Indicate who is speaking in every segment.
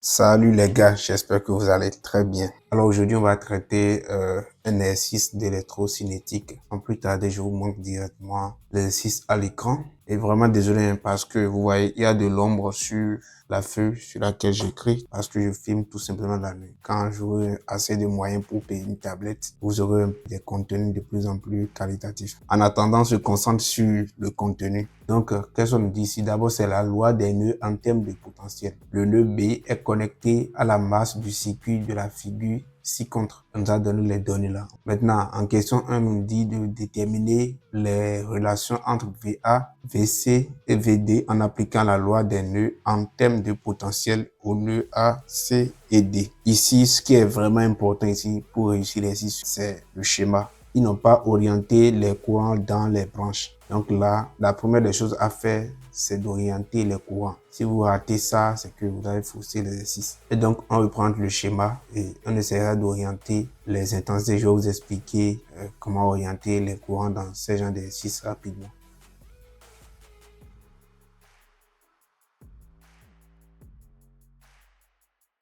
Speaker 1: Salut les gars, j'espère que vous allez très bien. Alors aujourd'hui, on va traiter un exercice d'électrocinétique. Sans plus tarder, je vous montre directement l'exercice à l'écran. Et vraiment désolé parce que vous voyez, il y a de l'ombre sur la feuille sur laquelle j'écris parce que je filme tout simplement la nuit. Quand j'aurai assez de moyens pour payer une tablette, vous aurez des contenus de plus en plus qualitatifs. En attendant, on se concentre sur le contenu. Donc, qu'est-ce qu'on nous dit ici? D'abord, c'est la loi des nœuds en termes de potentiel. Le nœud B est connecté à la masse du circuit de la figure ci-contre. On nous a donné les données là. Maintenant, en question 1, on nous dit de déterminer les relations entre VA, VC et VD en appliquant la loi des nœuds en termes de potentiel aux nœuds A, C et D. Ici, ce qui est vraiment important ici pour réussir l'exercice, c'est le schéma. Ils n'ont pas orienté les courants dans les branches. Donc là, la première des choses à faire, c'est d'orienter les courants. Si vous ratez ça, c'est que vous avez faussé l'exercice. Et donc, on reprend le schéma et on essaiera d'orienter les intensités. Je vais vous expliquer comment orienter les courants dans ces genres d'exercices rapidement.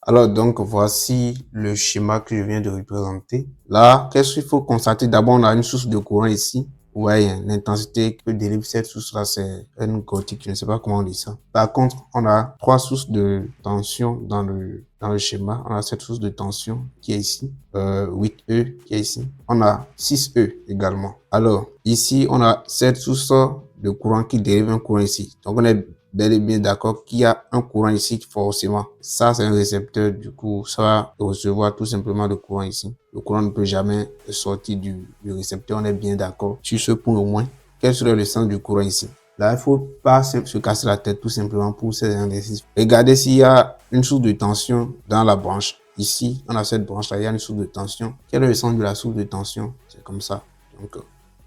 Speaker 1: Alors donc, voici le schéma que je viens de représenter. Là, qu'est-ce qu'il faut constater? D'abord, on a une source de courant ici. Vous voyez, l'intensité que délivre cette source-là, c'est une cortique. Je ne sais pas comment on dit ça. Par contre, on a trois sources de tension dans le schéma. On a cette source de tension qui est ici, 8E qui est ici. On a 6E également. Alors, ici, on a cette source de courant qui dérive un courant ici. Donc, on est bel et bien d'accord qu'il y a un courant ici forcément. Ça, c'est un récepteur. Du coup, ça va recevoir tout simplement le courant ici. Le courant ne peut jamais sortir du récepteur. On est bien d'accord sur ce point au moins. Quel serait le sens du courant ici? Là, il faut pas se casser la tête tout simplement pour ces exercices. Regardez s'il y a une source de tension dans la branche. Ici, on a cette branche-là, il y a une source de tension. Quel est le sens de la source de tension? C'est comme ça. Donc,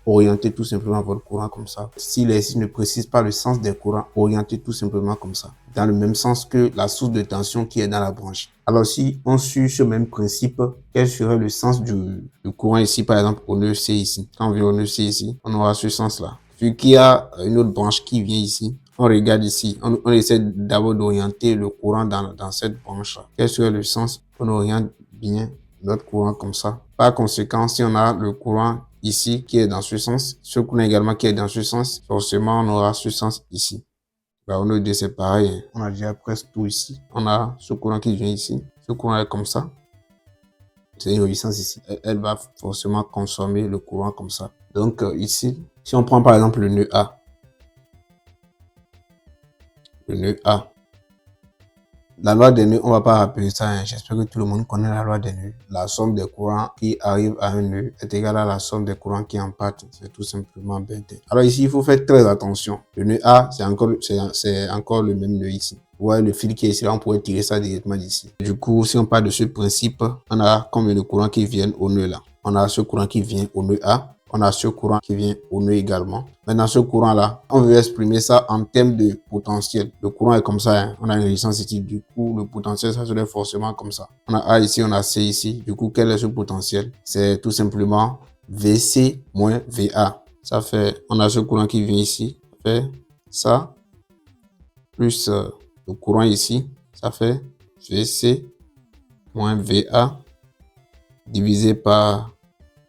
Speaker 1: orientez tout simplement votre courant comme ça. Si l'exercice ne précise pas le sens des courants, orientez tout simplement comme ça. Dans le même sens que la source de tension qui est dans la branche. Alors si on suit ce même principe, quel serait le sens du courant ici, par exemple, au nœud C ici? Quand on vient au nœud C ici, on aura ce sens-là. Vu qu'il y a une autre branche qui vient ici, on regarde ici, on essaie d'abord d'orienter le courant dans cette branche-là. Quel serait le sens? On oriente bien notre courant comme ça. Par conséquent, si on a le courant ici qui est dans ce sens, ce courant également qui est dans ce sens, forcément on aura ce sens ici. Là, on dit c'est pareil, on a déjà presque tout ici. On a ce courant qui vient ici, ce courant est comme ça. C'est une résistance ici. Elle va forcément consommer le courant comme ça. Donc ici, si on prend par exemple le nœud A, le nœud A, la loi des nœuds, on va pas rappeler ça, hein. J'espère que tout le monde connaît la loi des nœuds. La somme des courants qui arrivent à un nœud est égale à la somme des courants qui en partent. C'est tout simplement bête. Alors ici, il faut faire très attention. Le nœud A, c'est encore le même nœud ici. Vous voyez le fil qui est ici, là, on pourrait tirer ça directement d'ici. Du coup, si on part de ce principe, on a combien de courants qui viennent au nœud là? On a ce courant qui vient au nœud A. On a ce courant qui vient au nœud également. Maintenant, ce courant-là, on veut exprimer ça en termes de potentiel. Le courant est comme ça, hein. On a une résistance ici. Du coup, le potentiel, ça serait forcément comme ça. On a A ici, on a C ici. Du coup, quel est ce potentiel? C'est tout simplement VC moins VA. Ça fait, on a ce courant qui vient ici. Ça fait ça, plus le courant ici. Ça fait VC moins VA divisé par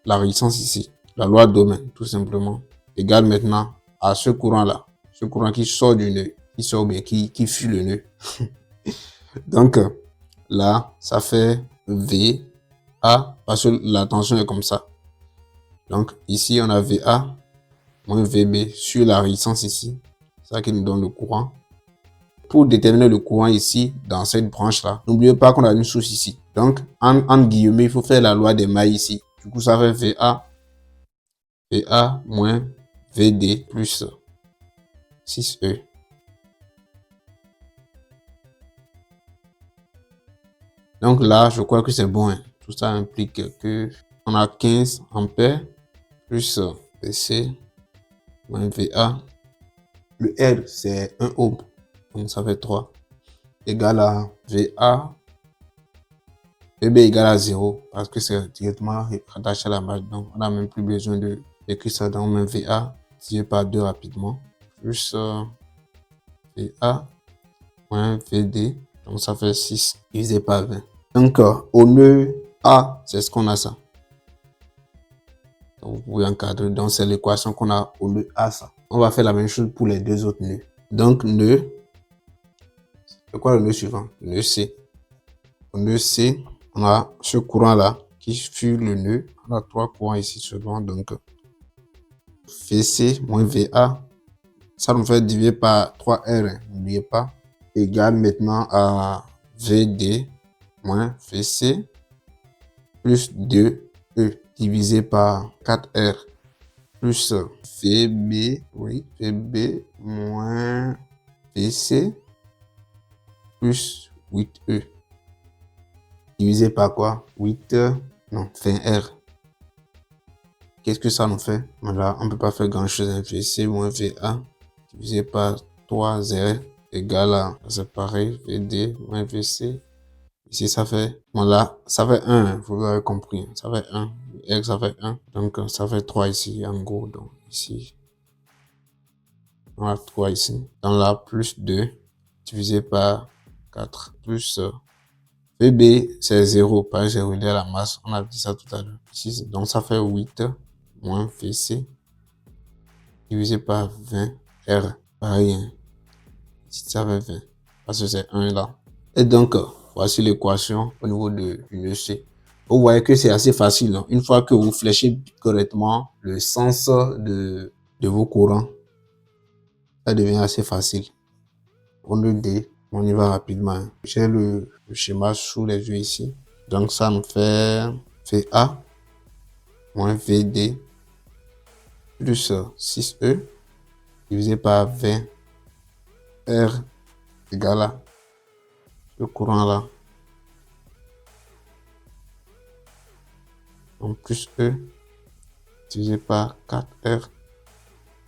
Speaker 1: la résistance ici. La loi d'Ohm, tout simplement, égale maintenant à ce courant-là. Ce courant qui sort du nœud, qui sort bien, qui fuit le nœud. Donc, là, ça fait VA, parce que la tension est comme ça. Donc, ici, on a VA moins VB sur la résistance ici. C'est ça qui nous donne le courant. Pour déterminer le courant ici, dans cette branche-là, n'oubliez pas qu'on a une source ici. Donc, en guillemets, il faut faire la loi des mailles ici. Du coup, ça fait VA moins VD plus 6E. Donc là, je crois que c'est bon, hein. Tout ça implique que on a 15 ampères plus VC moins VA. Le R, c'est 1 ohm. Donc ça fait 3. Égal à VA. VB égale à 0 parce que c'est directement rattaché à la marge. Donc on n'a même plus besoin d'écrire ça dans même VA divisé par 2 rapidement. Plus VA moins VD. Donc, ça fait 6 divisé par 20. Donc, au nœud A, c'est ce qu'on a ça. Donc, vous pouvez encadrer. Donc, c'est l'équation qu'on a au nœud A, ça. On va faire la même chose pour les deux autres nœuds. Donc, nœud, c'est quoi le nœud suivant? Le nœud C. Au nœud C, on a ce courant-là qui suit le nœud. On a 3 courants ici seulement. Donc, VC moins VA, ça nous fait diviser par 3R, n'oubliez pas, égale maintenant à VD moins VC plus 2E divisé par 4R plus VB, oui, VB moins VC plus 8E divisé par quoi? 8, non, 20R. Qu'est-ce que ça nous fait? Voilà, on ne peut pas faire grand-chose. VC moins VA divisé par 3R égale à, c'est pareil, VD moins VC. Ici, ça fait, voilà, ça fait 1, vous avez compris. Ça fait 1. R, ça fait 1. Donc, ça fait 3 ici, en gros. Donc, ici, on a 3 ici. Dans là, plus 2 divisé par 4 plus VB, c'est 0. Pareil, j'ai relié à la masse. On a dit ça tout à l'heure. Ici, donc, ça fait 8 moins VC divisé par 20 R. Pareil, hein. Ici, ça fait 20. Parce que c'est 1 là. Et donc, voici l'équation au niveau de nœud C. Vous voyez que c'est assez facile. Hein. Une fois que vous fléchez correctement le sens de vos courants, ça devient assez facile. Au nœud D, on y va rapidement. Hein. J'ai le schéma sous les yeux ici. Donc, ça nous fait VA moins VD plus 6E divisé par 20 R égale à le courant là. Donc, plus E divisé par 4R.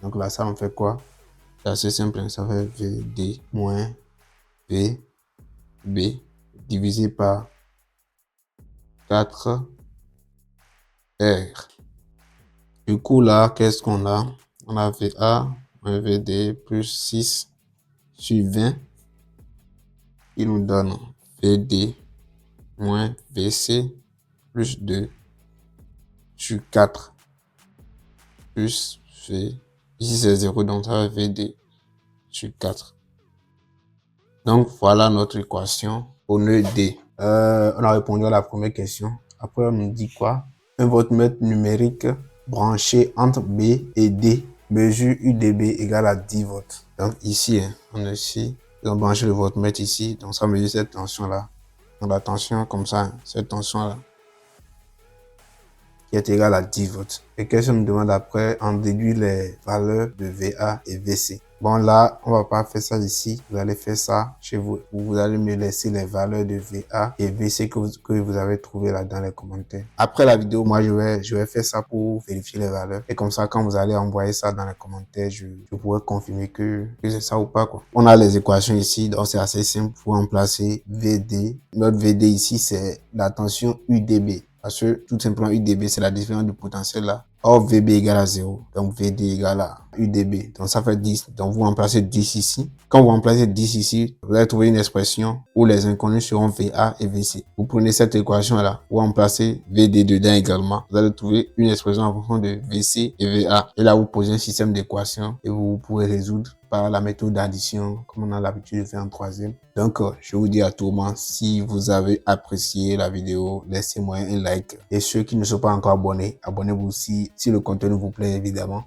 Speaker 1: Donc là, ça me fait quoi? C'est assez simple. Ça fait VD moins VB divisé par 4R. Du coup, là, qu'est-ce qu'on a? On a VA moins VD plus 6 sur 20. Il nous donne VD moins VC plus 2 sur 4 plus V. Ici, c'est 0, donc ça va VD sur 4. Donc, voilà notre équation au nœud D. On a répondu à la première question. Après, on nous dit quoi? Un voltmètre numérique branché entre B et D mesure UDB égale à 10 volts. Donc, ici, hein, on a ici, on a branché le voltmètre ici. Donc, ça mesure cette tension-là. Donc, la tension comme ça, hein, cette tension-là, qui est égale à 10 volts. Et qu'est-ce qu'on nous demande après? On déduit les valeurs de VA et VC. Bon, là, on va pas faire ça ici. Vous allez faire ça chez vous. Vous allez me laisser les valeurs de VA et VC que vous avez trouvé là dans les commentaires. Après la vidéo, moi, je vais faire ça pour vérifier les valeurs. Et comme ça, quand vous allez envoyer ça dans les commentaires, je pourrai confirmer que c'est ça ou pas, quoi. On a les équations ici. Donc, c'est assez simple. Pour remplacer VD. Notre VD ici, c'est la tension UDB. Parce que tout simplement, UDB, c'est la différence du potentiel là. Or, VB égale à 0. Donc, VD égale à UDB. Donc, ça fait 10. Donc, vous remplacez 10 ici. Quand vous remplacez 10 ici, vous allez trouver une expression où les inconnus seront VA et VC. Vous prenez cette équation-là, vous remplacez VD dedans également. Vous allez trouver une expression en fonction de VC et VA. Et là, vous posez un système d'équations et vous pourrez résoudre par la méthode d'addition, comme on a l'habitude de faire en troisième. Donc, je vous dis à tout moment, si vous avez apprécié la vidéo, laissez-moi un like. Et ceux qui ne sont pas encore abonnés, abonnez-vous aussi si le contenu vous plaît, évidemment.